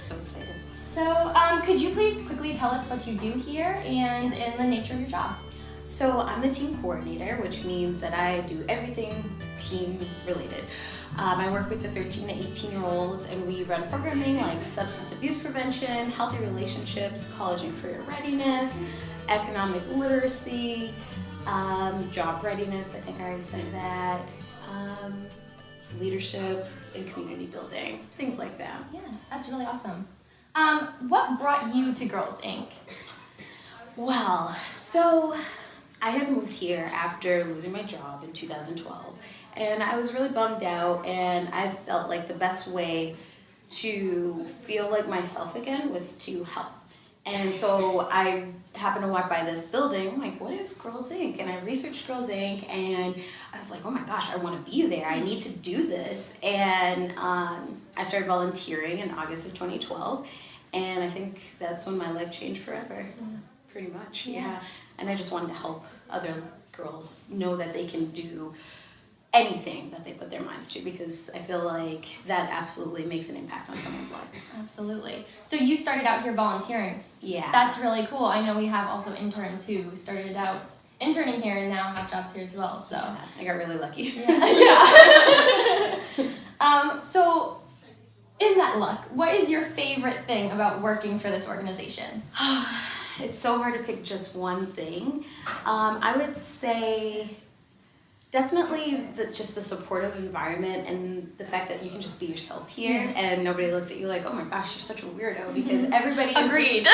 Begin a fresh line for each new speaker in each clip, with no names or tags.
So excited.
So could you please quickly tell us what you do here and in the nature of your job?
So I'm the team coordinator, which means that I do everything team related. I work with the 13 to 18-year-olds, and we run programming like substance abuse prevention, healthy relationships, college and career readiness, economic literacy, job readiness, I think I already said that, leadership and community building, things like that.
Yeah, that's really awesome. What brought you to Girls Inc.?
Well, so I had moved here after losing my job in 2012, and I was really bummed out, and I felt like the best way to feel like myself again was to help. And so I happened to walk by this building. I'm like, what is Girls Inc? And I researched Girls Inc. and I was like, oh my gosh, I want to be there. I need to do this. And I started volunteering in August of 2012. And I think that's when my life changed forever, pretty much. Yeah. And I just wanted to help other girls know that they can do anything that they put their minds to, because I feel like that absolutely makes an impact on someone's life.
Absolutely. So you started out here volunteering.
Yeah.
That's really cool. I know we have also interns who started out interning here and now have jobs here as well. So
Yeah, I got really lucky.
Yeah. So in that luck, what is your favorite thing about working for this organization?
It's so hard to pick just one thing. I would say definitely just the supportive environment and the fact that you can just be yourself here and nobody looks at you like, oh my gosh, you're such a weirdo, because everybody is
Agreed.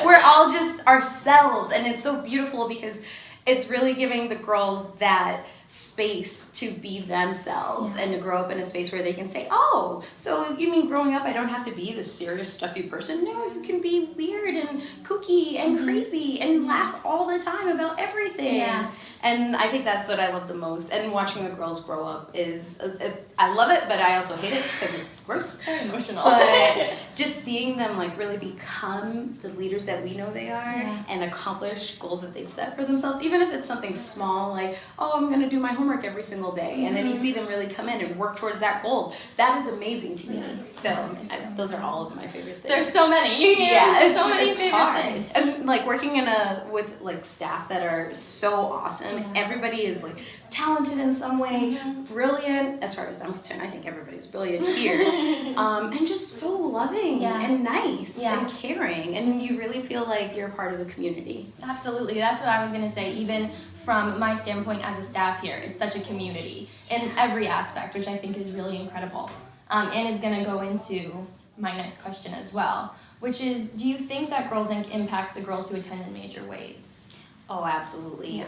we're all just ourselves, and it's so beautiful because it's really giving the girls that space to be themselves and to grow up in a space where they can say, oh, so you mean growing up I don't have to be this serious, stuffy person? No, you can be weird and kooky and crazy and laugh all the time about everything.
Yeah.
And I think that's what I love the most. And watching the girls grow up is, I love it, but I also hate it because it's gross.
Very emotional.
But just seeing them like really become the leaders that we know they are and accomplish goals that they've set for themselves, even if it's something small like, oh, I'm going to do my homework every single day. And then you see them really come in and work towards that goal. That is amazing to me. So those are all of my favorite things.
There's so many.
Yeah,
so many
it's
favorite
hard.
things.
And like working with like staff that are so awesome. Everybody is like talented in some way, brilliant as far as I'm concerned. I think everybody's brilliant here, and just so loving and nice and caring, and you really feel like you're a part of a community.
Absolutely, that's what I was going to say. Even from my standpoint as a staff here, it's such a community in every aspect, which I think is really incredible, and is going to go into my next question as well, which is, do you think that Girls Inc. impacts the girls who attend in major ways?
Oh, absolutely.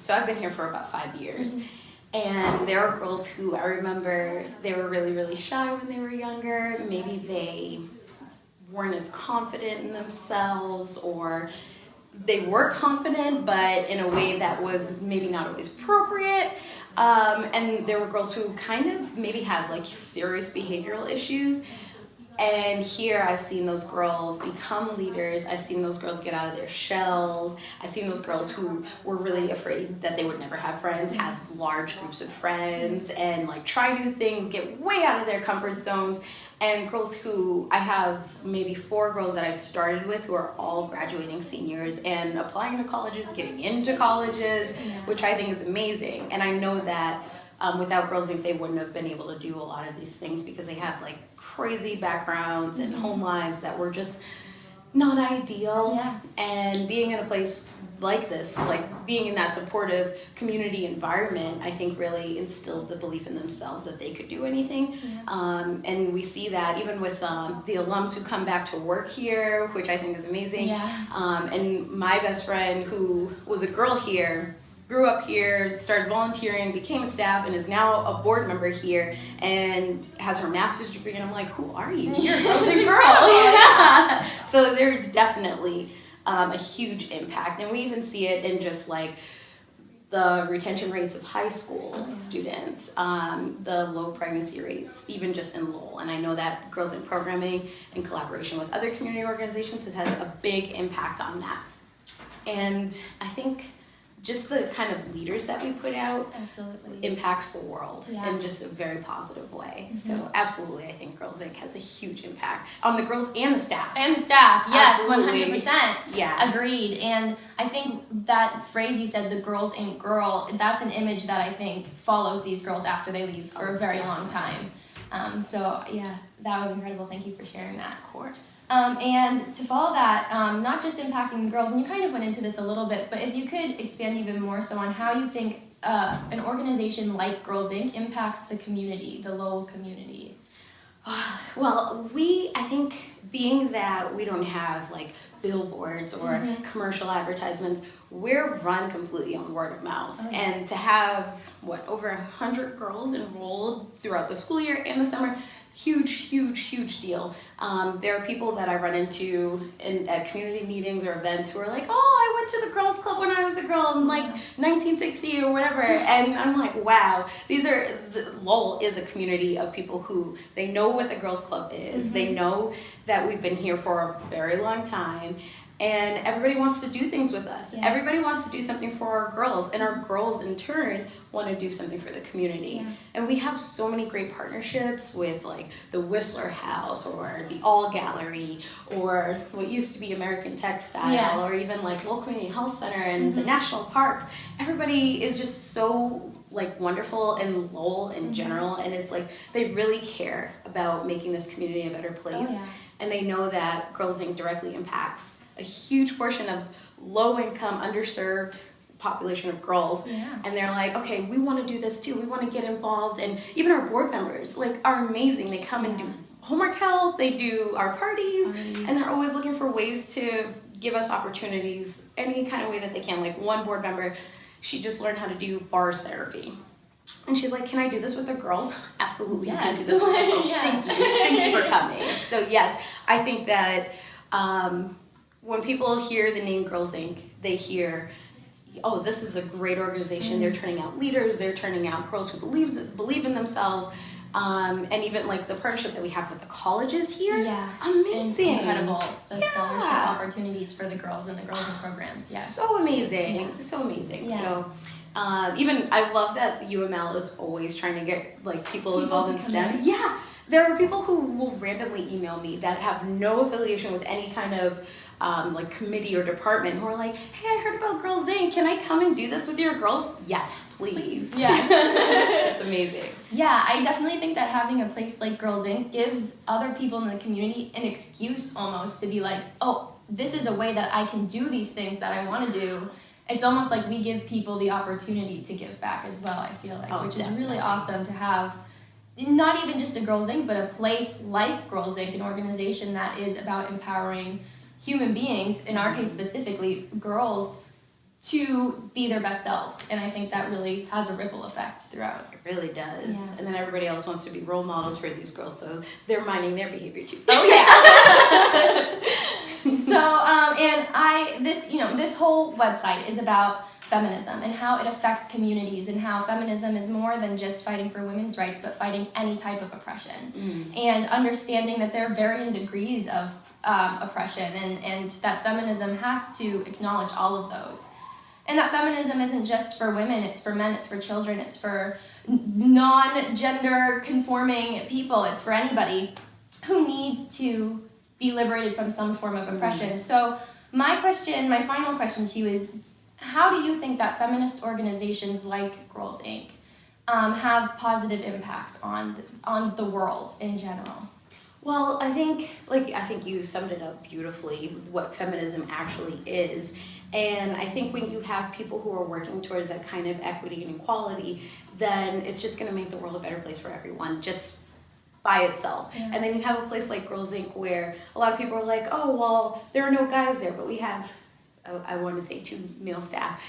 So I've been here for about 5 years, and there are girls who I remember they were really, really shy when they were younger. Maybe they weren't as confident in themselves, or they were confident, but in a way that was maybe not always appropriate. And there were girls who kind of maybe had like serious behavioral issues. And here I've seen those girls become leaders. I've seen those girls get out of their shells. I've seen those girls who were really afraid that they would never have friends, have large groups of friends, and like try new things, get way out of their comfort zones. And girls who, I have maybe 4 girls that I started with who are all graduating seniors and applying to colleges, getting into colleges, which I think is amazing. And I know that without Girls Inc. they wouldn't have been able to do a lot of these things because they had like crazy backgrounds and home lives that were just not ideal. And being in a place like this, like being in that supportive community environment, I think really instilled the belief in themselves that they could do anything. And we see that even with the alums who come back to work here, which I think is amazing. And my best friend, who was a girl here, grew up here, started volunteering, became a staff, and is now a board member here and has her master's degree. And I'm like, who are you? You're a Girls Inc. girl. So there's definitely a huge impact. And we even see it in just like the retention rates of high school students, the low pregnancy rates, even just in Lowell. And I know that Girls Inc. programming in collaboration with other community organizations has had a big impact on that. And I think just the kind of leaders that we put out
Absolutely.
impacts the world
Yeah.
in just a very positive way. So absolutely, I think Girls Inc. has a huge impact on the girls and the staff.
And the staff, yes,
Absolutely.
100%.
Yeah.
Agreed. And I think that phrase you said, the girls ain't girl, that's an image that I think follows these girls after they leave for a very long time. So yeah, that was incredible. Thank you for sharing that.
Of course.
And to follow that, not just impacting the girls, and you kind of went into this a little bit, but if you could expand even more so on how you think an organization like Girls Inc. impacts the community, the Lowell community.
Well, I think being that we don't have like billboards or commercial advertisements, we're run completely on word of mouth.
Oh, yeah.
And to have, over 100 girls enrolled throughout the school year and the summer, huge deal. There are people that I run into at community meetings or events who are like, oh, I went to the girls club when I was a girl in like 1960 or whatever. And I'm like, wow, Lowell is a community of people who, they know what the girls club is. They know that we've been here for a very long time. And everybody wants to do things with us.
Yeah.
Everybody wants to do something for our girls, and our girls in turn want to do something for the community.
Yeah.
And we have so many great partnerships with like the Whistler House or the All Gallery or what used to be American Textile,
Yeah.
or even like Lowell Community Health Center and the national parks. Everybody is just so like wonderful in Lowell in general, and it's like they really care about making this community a better place.
Oh, yeah.
And they know that Girls Inc. directly impacts a huge portion of low-income, underserved population of girls.
Yeah.
And they're like, okay, we want to do this too. We want to get involved. And even our board members like are amazing. They come and do homework help. They do our parties. And they're always looking for ways to give us opportunities any kind of way that they can. Like one board member, she just learned how to do forest therapy. And she's like, can I do this with the girls? Absolutely, you can do this with the girls.
Yes.
Thank you for coming. So yes, I think that when people hear the name Girls Inc., they hear, oh, this is a great organization. They're turning out leaders. They're turning out girls who believe in themselves. And even like the partnership that we have with the colleges here.
Yeah.
Amazing.
Incredible. The scholarship opportunities for the girls and the girls in programs. Yeah.
So amazing. Yeah. So amazing.
Yeah.
So even I love that UML is always trying to get like people involved in STEM. Yeah. There are people who will randomly email me that have no affiliation with any kind of like committee or department who are like, hey, I heard about Girls Inc. Can I come and do this with your girls? Yes, please.
Yes.
It's amazing.
Yeah, I definitely think that having a place like Girls Inc. gives other people in the community an excuse almost to be like, oh, this is a way that I can do these things that I want to do. It's almost like we give people the opportunity to give back as well, I feel like, which is really awesome to have. Not even just a Girls Inc., but a place like Girls Inc., an organization that is about empowering human beings, in our case specifically, girls, to be their best selves. And I think that really has a ripple effect throughout.
It really does.
Yeah.
And then everybody else wants to be role models for these girls, so they're minding their behavior too.
Oh yeah. So, this whole website is about feminism and how it affects communities and how feminism is more than just fighting for women's rights, but fighting any type of oppression. And understanding that there are varying degrees of oppression and that feminism has to acknowledge all of those. And that feminism isn't just for women, it's for men, it's for children, it's for non-gender conforming people, it's for anybody who needs to be liberated from some form of oppression. So my final question to you is, how do you think that feminist organizations like Girls Inc. Have positive impacts on the world in general?
Well, I think you summed it up beautifully, what feminism actually is. And I think when you have people who are working towards that kind of equity and equality, then it's just going to make the world a better place for everyone, just by itself.
Yeah.
And then you have a place like Girls Inc. where a lot of people are like, oh, well, there are no guys there, but we have, I want to say 2 male staff,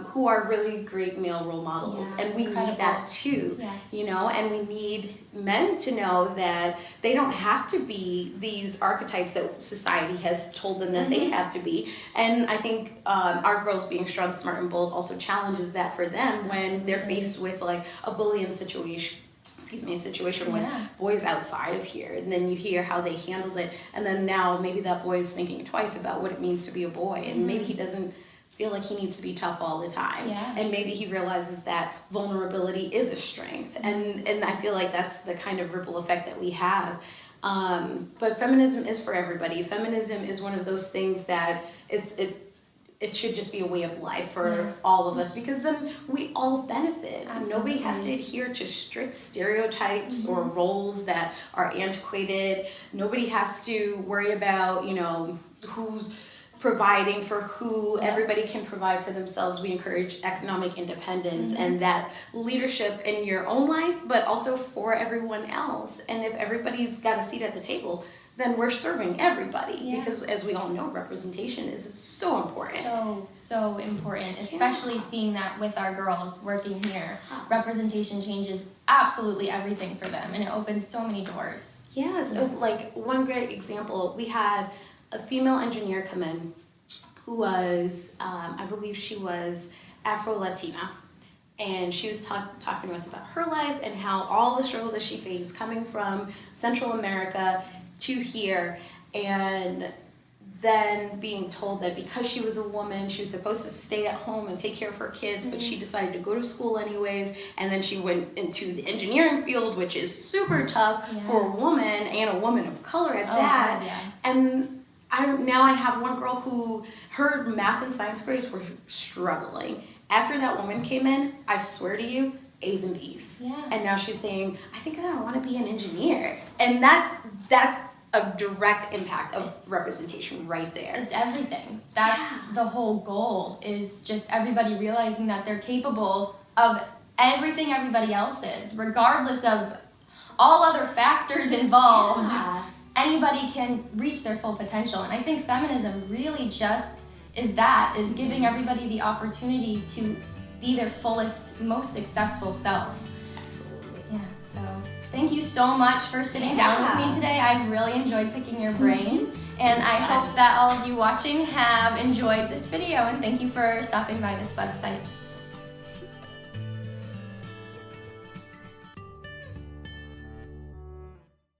who are really great male role models.
Yeah,
and we
incredible.
need that too,
Yes.
and we need men to know that they don't have to be these archetypes that society has told them that they have to be. And I think our girls being strong, smart, and bold also challenges that for them when they're faced with like a bullying situation. A situation with boys outside of here, and then you hear how they handled it, and then now maybe that boy is thinking twice about what it means to be a boy, and maybe he doesn't feel like he needs to be tough all the time.
Yeah.
And maybe he realizes that vulnerability is a strength. And I feel like that's the kind of ripple effect that we have. But feminism is for everybody. Feminism is one of those things that it should just be a way of life for all of us, because then we all benefit.
Absolutely.
Nobody has to adhere to strict stereotypes or roles that are antiquated. Nobody has to worry about, who's providing for who. Everybody can provide for themselves. We encourage economic independence and that leadership in your own life, but also for everyone else. And if everybody's got a seat at the table, then we're serving everybody, because as we all know, representation is so important.
So important, especially seeing that with our girls working here. Representation changes absolutely everything for them, and it opens so many doors.
Yes, like one great example, we had a female engineer come in who was, I believe she was Afro-Latina. And she was talking to us about her life and how all the struggles that she faced coming from Central America to here, and then being told that because she was a woman, she was supposed to stay at home and take care of her kids, but she decided to go to school anyways, and then she went into the engineering field, which is super tough for a woman, and a woman of color at that. And now I have one girl who, her math and science grades were struggling. After that woman came in, I swear to you, A's and B's. And now she's saying, I think I want to be an engineer. And that's a direct impact of representation right there.
It's everything. That's the whole goal, is just everybody realizing that they're capable of everything everybody else is, regardless of all other factors involved. Anybody can reach their full potential. And I think feminism really just is giving everybody the opportunity to be their fullest, most successful self.
Absolutely.
Yeah, so thank you so much for sitting down with me today. I've really enjoyed picking your brain, and I hope that all of you watching have enjoyed this video, and thank you for stopping by this website.